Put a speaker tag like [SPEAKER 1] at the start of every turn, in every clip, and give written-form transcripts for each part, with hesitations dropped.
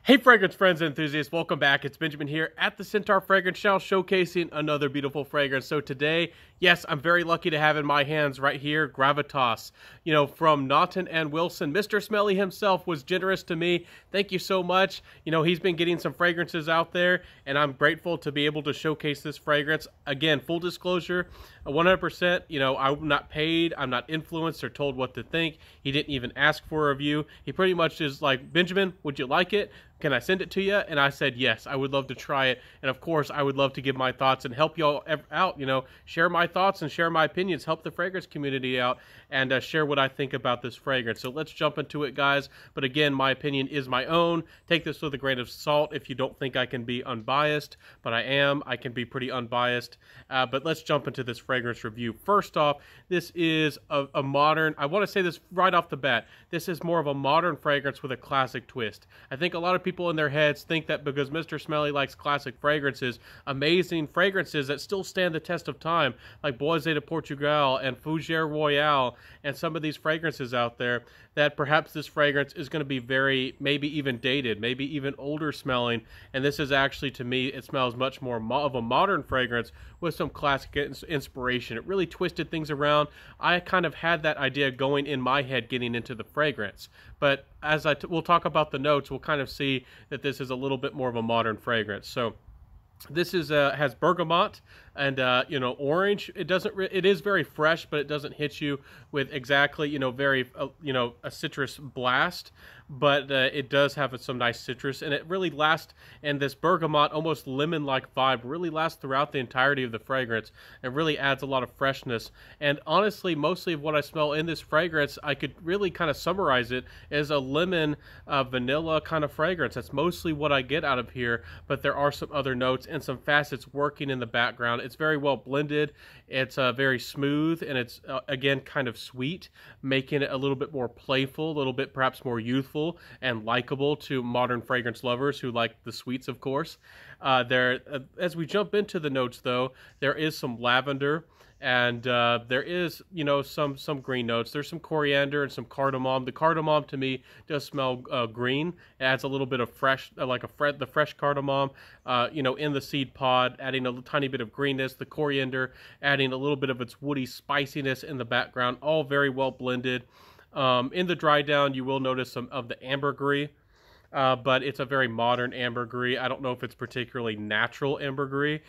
[SPEAKER 1] Hey fragrance friends and enthusiasts, welcome back. It's Benjamin here at the Centaur Fragrance Channel showcasing another beautiful fragrance. So today, yes, I'm very lucky to have in my hands right here, Gravitas. From Naughton and Wilson. Mr. Smelly himself was generous to me. Thank you so much. He's been getting some fragrances out there and I'm grateful to be able to showcase this fragrance. Again, full disclosure, 100%, I'm not paid, I'm not influenced or told what to think. He didn't even ask for a review. He pretty much is like, Benjamin, would you like it? Can I send it to you? And I said, yes, I would love to try it. And of course, I would love to give my thoughts and help y'all out, share my thoughts and share my opinions, help the fragrance community out and share what I think about this fragrance. So let's jump into it, guys. But again, my opinion is my own. Take this with a grain of salt if you don't think I can be unbiased, but I am. I can be pretty unbiased. But let's jump into this fragrance review. First off, this is a modern, I want to say this right off the bat, this is more of a modern fragrance with a classic twist. I think a lot of people in their heads think that because Mr. Smelly likes classic fragrances, amazing fragrances that still stand the test of time, like Boise de Portugal and Fougere Royale and some of these fragrances out there, that perhaps this fragrance is going to be very, maybe even dated, maybe even older smelling. And this is actually, to me, it smells much more of a modern fragrance with some classic inspiration. It really twisted things around. I kind of had that idea going in my head getting into the fragrance. But as we'll talk about the notes, we'll kind of see that this is a little bit more of a modern fragrance. So this is has bergamot and orange. It is very fresh, but it doesn't hit you with exactly very a citrus blast. But it does have some nice citrus, and it really lasts. And this bergamot, almost lemon-like vibe, really lasts throughout the entirety of the fragrance. It really adds a lot of freshness. And honestly, mostly of what I smell in this fragrance, I could really kind of summarize it as a lemon vanilla kind of fragrance. That's mostly what I get out of here. But there are some other notes and some facets working in the background. It's very well blended. It's very smooth, and it's again kind of sweet, making it a little bit more playful, a little bit perhaps more youthful and likable to modern fragrance lovers who like the sweets, of course. As we jump into the notes, though, there is some lavender. And there is, some green notes. There's some coriander and some cardamom. The cardamom, to me, does smell green. It adds a little bit of fresh, the fresh cardamom, in the seed pod, adding a tiny bit of greenness. The coriander, adding a little bit of its woody spiciness in the background. All very well blended. In the dry down, you will notice some of the ambergris. But it's a very modern ambergris. I don't know if it's particularly natural ambergris,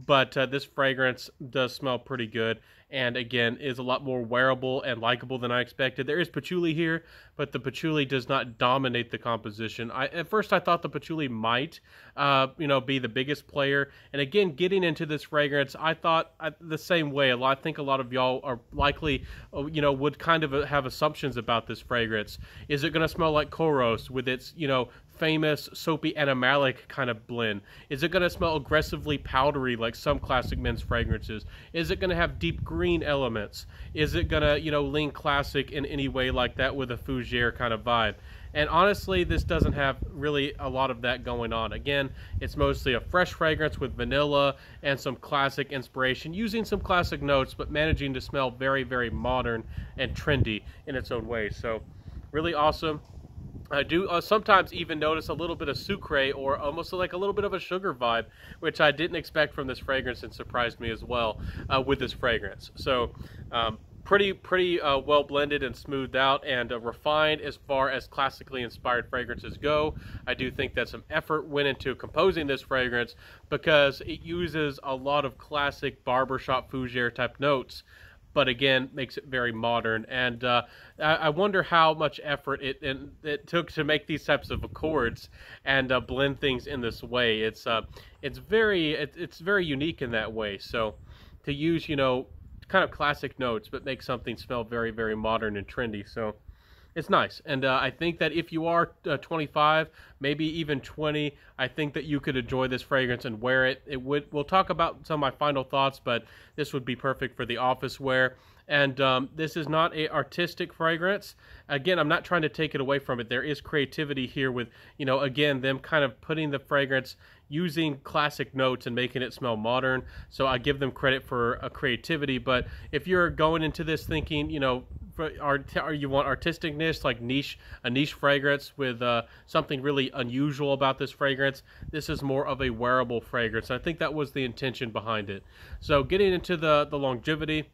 [SPEAKER 1] but this fragrance does smell pretty good, and again is a lot more wearable and likable than I expected. There is patchouli here, but the patchouli does not dominate the composition. At first I thought the patchouli might be the biggest player, and again, getting into this fragrance, I thought the same way. I think a lot of y'all are likely would kind of have assumptions about this fragrance. Is it going to smell like Kouros with its famous soapy animalic kind of blend? Is it going to smell aggressively powdery like some classic men's fragrances? Is it going to have deep green elements? Is it going to lean classic in any way like that with a fougere kind of vibe? And honestly, this doesn't have really a lot of that going on. Again, it's mostly a fresh fragrance with vanilla and some classic inspiration, using some classic notes, but managing to smell very, very modern and trendy in its own way. So really awesome. I do sometimes even notice a little bit of sucre, or almost like a little bit of a sugar vibe, which I didn't expect from this fragrance and surprised me as well with this fragrance. So pretty well blended and smoothed out and refined as far as classically inspired fragrances go. I do think that some effort went into composing this fragrance because it uses a lot of classic barbershop fougere type notes, but again, makes it very modern. And I wonder how much effort it took to make these types of accords and blend things in this way. It's very unique in that way. So to use kind of classic notes, but make something smell very, very modern and trendy. So it's nice. And I think that if you are 25, maybe even 20, I think that you could enjoy this fragrance and wear it. We'll talk about some of my final thoughts, but this would be perfect for the office wear. And this is not an artistic fragrance. Again, I'm not trying to take it away from it. There is creativity here with, again, them kind of putting the fragrance using classic notes and making it smell modern. So I give them credit for a creativity. But if you're going into this thinking, or you want artisticness, like a niche fragrance with something really unusual about this fragrance, this is more of a wearable fragrance. I think that was the intention behind it. So getting into the longevity,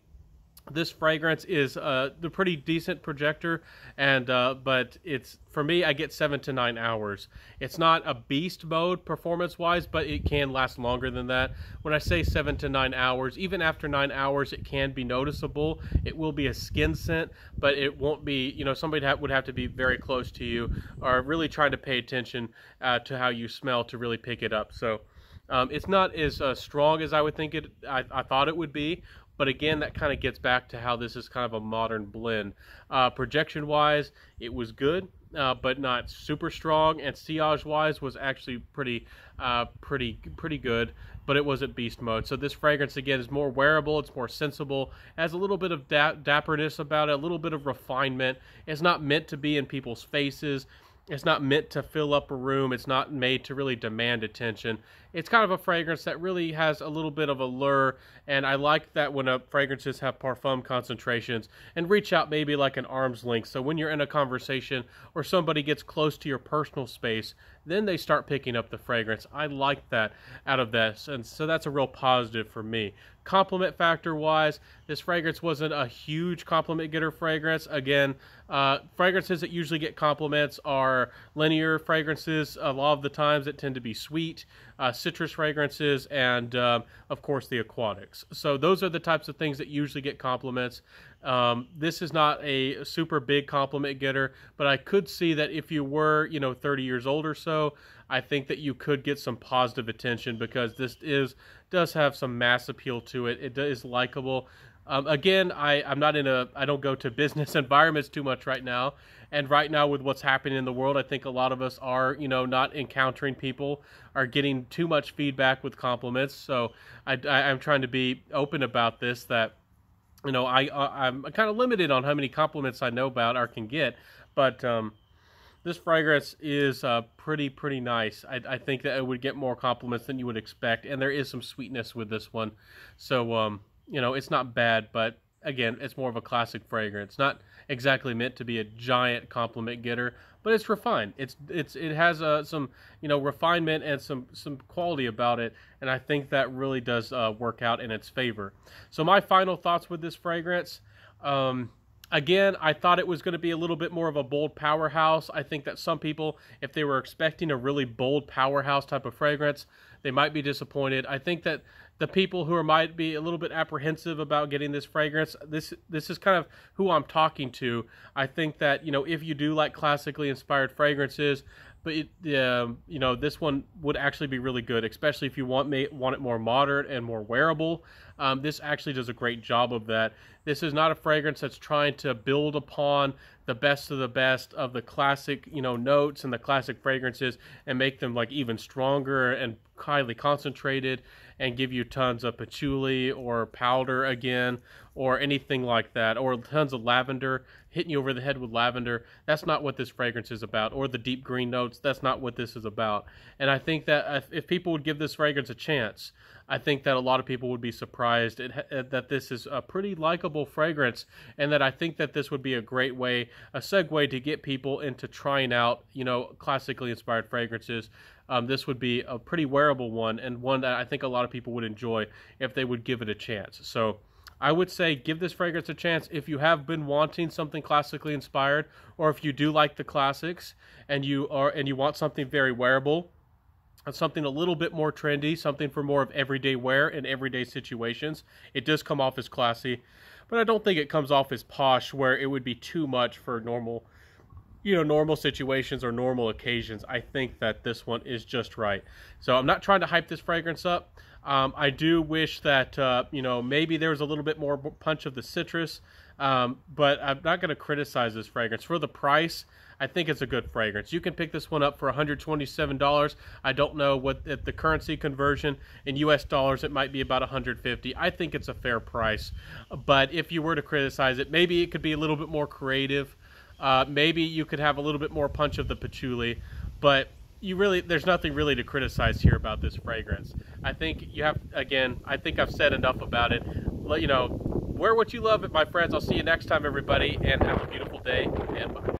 [SPEAKER 1] this fragrance is the pretty decent projector, and but it's, for me, I get 7 to 9 hours. It's not a beast mode performance wise, but it can last longer than that. When I say 7 to 9 hours, even after 9 hours, it can be noticeable. It will be a skin scent, but it won't be, you know, somebody would have to be very close to you or really trying to pay attention to how you smell to really pick it up. So it's not as strong as I would think I thought it would be. But again, that kind of gets back to how this is kind of a modern blend. Projection-wise, it was good, but not super strong. And sillage-wise was actually pretty good, but it wasn't beast mode. So this fragrance, again, is more wearable. It's more sensible. It has a little bit of dapperness about it, a little bit of refinement. It's not meant to be in people's faces. It's not meant to fill up a room. It's not made to really demand attention. It's kind of a fragrance that really has a little bit of a lure, and I like that when fragrances have parfum concentrations and reach out maybe like an arm's length. So when you're in a conversation or somebody gets close to your personal space, then they start picking up the fragrance. I like that out of this, and so that's a real positive for me. Compliment factor wise, this fragrance wasn't a huge compliment getter fragrance. Again, fragrances that usually get compliments are linear fragrances a lot of the times that tend to be sweet, citrus fragrances, and of course the aquatics. So those are the types of things that usually get compliments. This is not a super big compliment getter, but I could see that if you were, 30 years old or so, I think that you could get some positive attention because this does have some mass appeal to it. It is likable. Again, I don't go to business environments too much right now. And right now with what's happening in the world, I think a lot of us are, not encountering people, are getting too much feedback with compliments. So I'm trying to be open about this, that, I'm kind of limited on how many compliments I know about or can get. But this fragrance is pretty nice. I think that it would get more compliments than you would expect. And there is some sweetness with this one. So, it's not bad, but again, it's more of a classic fragrance. Not exactly meant to be a giant compliment getter, but it's refined. It has some refinement and some quality about it, and I think that really does work out in its favor. So my final thoughts with this fragrance. Again, I thought it was going to be a little bit more of a bold powerhouse. I think that some people, if they were expecting a really bold powerhouse type of fragrance, they might be disappointed. I think that the people who might be a little bit apprehensive about getting this fragrance, this is kind of who I'm talking to. I think that, if you do like classically inspired fragrances, but this one would actually be really good, especially if you want it more modern and more wearable. This actually does a great job of that. This is not a fragrance that's trying to build upon the best of the best of the classic, notes and the classic fragrances and make them like even stronger and highly concentrated and give you tons of patchouli or powder again or anything like that, or tons of lavender, hitting you over the head with lavender. That's not what this fragrance is about. Or the deep green notes, that's not what this is about. And I think that if people would give this fragrance a chance, I think that a lot of people would be surprised that this is a pretty likable fragrance, and that I think that this would be a great way, a segue to get people into trying out, classically inspired fragrances. This would be a pretty wearable one, and one that I think a lot of people would enjoy if they would give it a chance. So I would say give this fragrance a chance if you have been wanting something classically inspired, or if you do like the classics and you want something very wearable, something a little bit more trendy, something for more of everyday wear and everyday situations. It does come off as classy, but I don't think it comes off as posh where it would be too much for normal situations or normal occasions. I think that this one is just right. So I'm not trying to hype this fragrance up. I do wish that, maybe there was a little bit more punch of the citrus, but I'm not going to criticize this fragrance. For the price, I think it's a good fragrance. You can pick this one up for $127. I don't know what at the currency conversion in US dollars, it might be about $150. I think it's a fair price. But if you were to criticize it, maybe it could be a little bit more creative. Maybe you could have a little bit more punch of the patchouli, but there's nothing really to criticize here about this fragrance. I think I think I've said enough about it. wear what you love, my friends. I'll see you next time, everybody, and have a beautiful day, and bye.